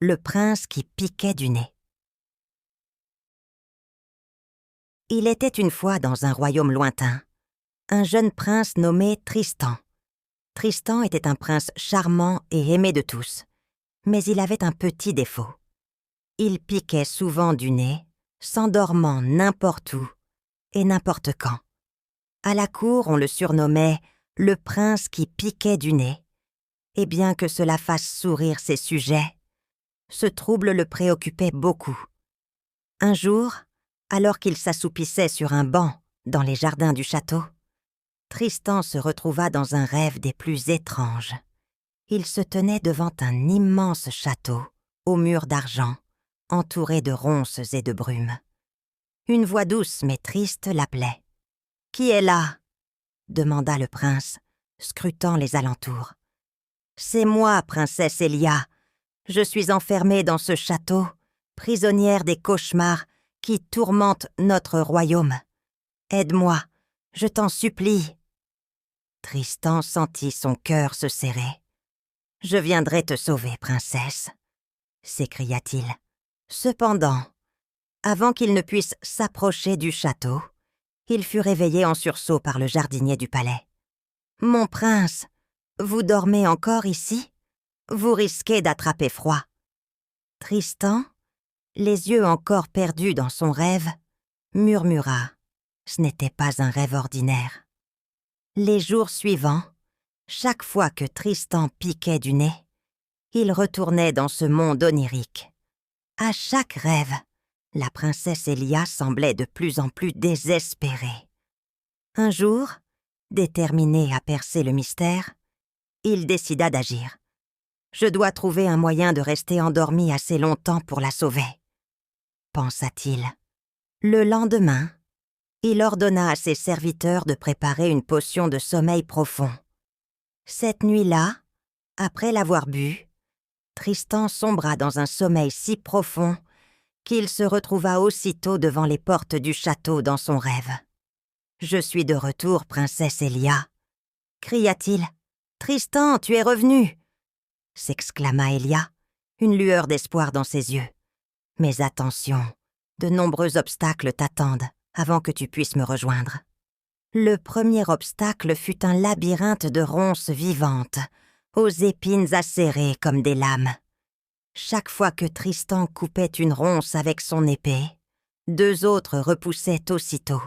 Le prince qui piquait du nez. Il était une fois dans un royaume lointain, un jeune prince nommé Tristan. Tristan était un prince charmant et aimé de tous, mais il avait un petit défaut. Il piquait souvent du nez, s'endormant n'importe où et n'importe quand. À la cour, on le surnommait le prince qui piquait du nez, et bien que cela fasse sourire ses sujets, ce trouble le préoccupait beaucoup. Un jour, alors qu'il s'assoupissait sur un banc dans les jardins du château, Tristan se retrouva dans un rêve des plus étranges. Il se tenait devant un immense château, aux murs d'argent, entouré de ronces et de brumes. Une voix douce mais triste l'appelait. « Qui est là ?» demanda le prince, scrutant les alentours. « C'est moi, princesse Elia. Je suis enfermée dans ce château, prisonnière des cauchemars qui tourmentent notre royaume. Aide-moi, je t'en supplie. » Tristan sentit son cœur se serrer. « Je viendrai te sauver, princesse, » s'écria-t-il. Cependant, avant qu'il ne puisse s'approcher du château, il fut réveillé en sursaut par le jardinier du palais. « Mon prince, vous dormez encore ici? Vous risquez d'attraper froid. » Tristan, les yeux encore perdus dans son rêve, murmura. Ce n'était pas un rêve ordinaire. Les jours suivants, chaque fois que Tristan piquait du nez, il retournait dans ce monde onirique. À chaque rêve, la princesse Elia semblait de plus en plus désespérée. Un jour, déterminé à percer le mystère, il décida d'agir. « Je dois trouver un moyen de rester endormi assez longtemps pour la sauver, » pensa-t-il. Le lendemain, il ordonna à ses serviteurs de préparer une potion de sommeil profond. Cette nuit-là, après l'avoir bu, Tristan sombra dans un sommeil si profond qu'il se retrouva aussitôt devant les portes du château dans son rêve. « Je suis de retour, princesse Elia » cria-t-il. « Tristan, tu es revenu » s'exclama Elia, une lueur d'espoir dans ses yeux. « Mais attention, de nombreux obstacles t'attendent avant que tu puisses me rejoindre. » Le premier obstacle fut un labyrinthe de ronces vivantes, aux épines acérées comme des lames. Chaque fois que Tristan coupait une ronce avec son épée, deux autres repoussaient aussitôt.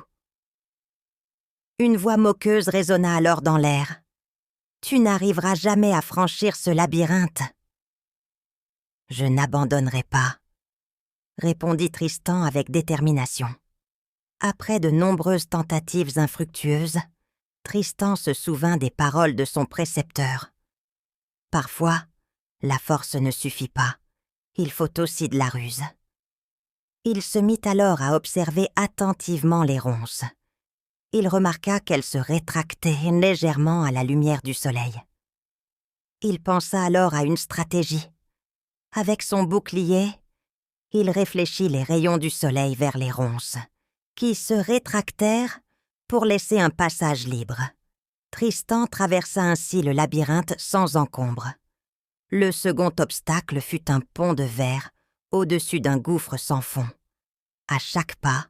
Une voix moqueuse résonna alors dans l'air. « Tu n'arriveras jamais à franchir ce labyrinthe. »« Je n'abandonnerai pas, » répondit Tristan avec détermination. Après de nombreuses tentatives infructueuses, Tristan se souvint des paroles de son précepteur. Parfois, la force ne suffit pas, il faut aussi de la ruse. Il se mit alors à observer attentivement les ronces. Il remarqua qu'elles se rétractaient légèrement à la lumière du soleil. Il pensa alors à une stratégie. Avec son bouclier, il réfléchit les rayons du soleil vers les ronces, qui se rétractèrent pour laisser un passage libre. Tristan traversa ainsi le labyrinthe sans encombre. Le second obstacle fut un pont de verre au-dessus d'un gouffre sans fond. À chaque pas,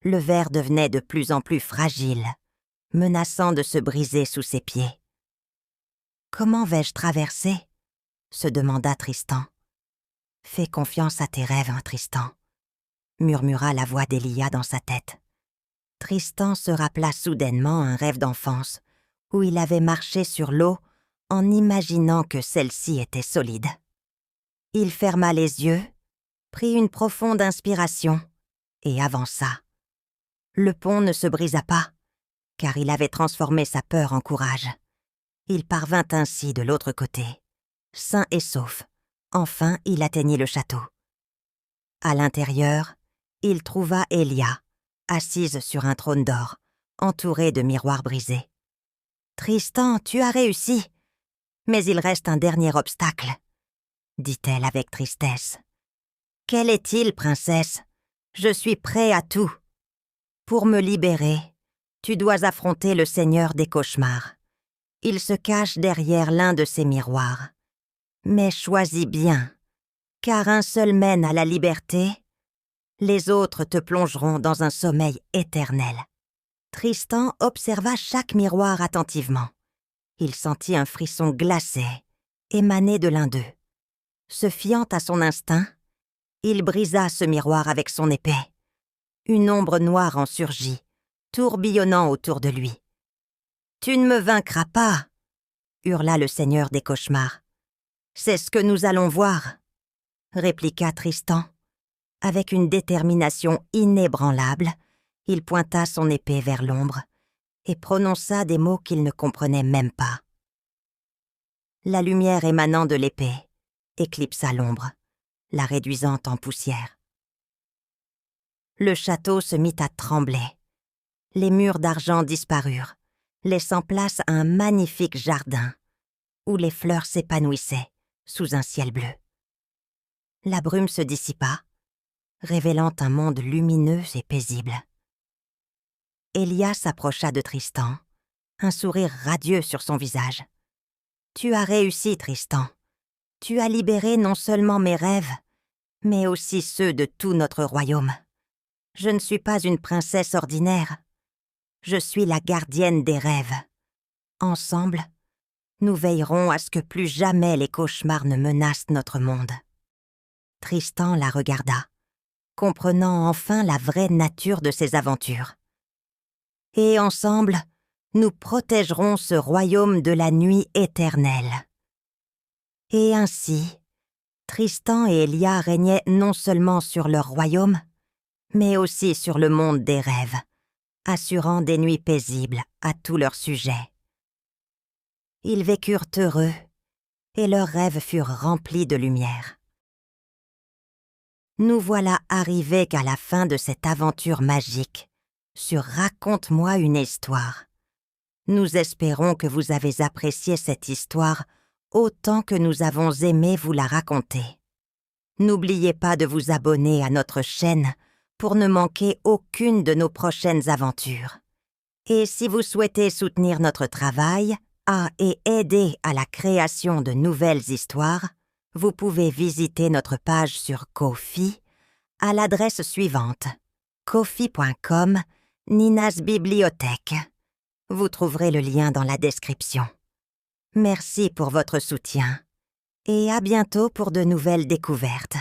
le verre devenait de plus en plus fragile, menaçant de se briser sous ses pieds. « Comment vais-je traverser ?» se demanda Tristan. « Fais confiance à tes rêves, Tristan », murmura la voix d'Elia dans sa tête. Tristan se rappela soudainement un rêve d'enfance où il avait marché sur l'eau en imaginant que celle-ci était solide. Il ferma les yeux, prit une profonde inspiration et avança. Le pont ne se brisa pas, car il avait transformé sa peur en courage. Il parvint ainsi de l'autre côté, sain et sauf. Enfin, il atteignit le château. À l'intérieur, il trouva Elia, assise sur un trône d'or, entourée de miroirs brisés. « Tristan, tu as réussi, mais il reste un dernier obstacle, » dit-elle avec tristesse. « Quel est-il, princesse ? Je suis prêt à tout. Pour me libérer, tu dois affronter le seigneur des cauchemars. Il se cache derrière l'un de ces miroirs. Mais choisis bien. car un seul mène à la liberté, les autres te plongeront dans un sommeil éternel. » Tristan observa chaque miroir attentivement. Il sentit un frisson glacé émaner de l'un d'eux. Se fiant à son instinct, il brisa ce miroir avec son épée. Une ombre noire en surgit, tourbillonnant autour de lui. « Tu ne me vaincras pas !» hurla le seigneur des cauchemars. « C'est ce que nous allons voir !» répliqua Tristan. Avec une détermination inébranlable, il pointa son épée vers l'ombre et prononça des mots qu'il ne comprenait même pas. La lumière émanant de l'épée éclipsa l'ombre, la réduisant en poussière. Le château se mit à trembler. Les murs d'argent disparurent, laissant place à un magnifique jardin où les fleurs s'épanouissaient sous un ciel bleu. La brume se dissipa, révélant un monde lumineux et paisible. Elia s'approcha de Tristan, un sourire radieux sur son visage. « Tu as réussi, Tristan. Tu as libéré non seulement mes rêves, mais aussi ceux de tout notre royaume. Je ne suis pas une princesse ordinaire. Je suis la gardienne des rêves. Ensemble, nous veillerons à ce que plus jamais les cauchemars ne menacent notre monde. » Tristan la regarda, comprenant enfin la vraie nature de ses aventures. « Et ensemble, nous protégerons ce royaume de la nuit éternelle. » Et ainsi, Tristan et Elia régnaient non seulement sur leur royaume, mais aussi sur le monde des rêves, assurant des nuits paisibles à tous leurs sujets. Ils vécurent heureux, et leurs rêves furent remplis de lumière. Nous voilà arrivés qu'à la fin de cette aventure magique sur Raconte-moi une histoire. Nous espérons que vous avez apprécié cette histoire autant que nous avons aimé vous la raconter. N'oubliez pas de vous abonner à notre chaîne pour ne manquer aucune de nos prochaines aventures. Et si vous souhaitez soutenir notre travail et aider à la création de nouvelles histoires, vous pouvez visiter notre page sur Ko-fi à l'adresse suivante: ko-fi.com Nina's Bibliothèque. Vous trouverez le lien dans la description. Merci pour votre soutien et à bientôt pour de nouvelles découvertes.